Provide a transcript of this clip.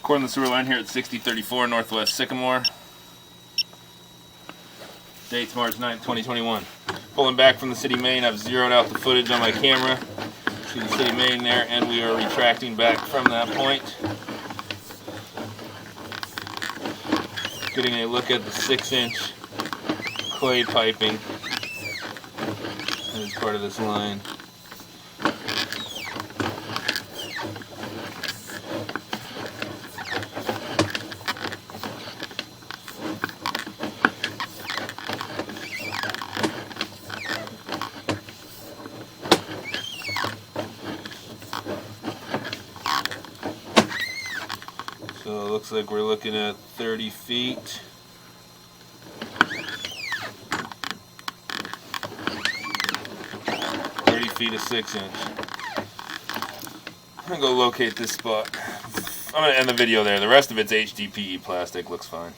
Recording the sewer line here at 6034 Northwest Sycamore. Date's March 9th, 2021. Pulling back from the city main, I've zeroed out the footage on my camera. See the city main there, and we are retracting back from that point. Getting a look at the 6-inch clay piping as part of this line. So it looks like we're looking at 30 feet. Feet of 6-inch. I'm gonna go locate this spot. I'm gonna end the video there. The rest of it's HDPE plastic, looks fine.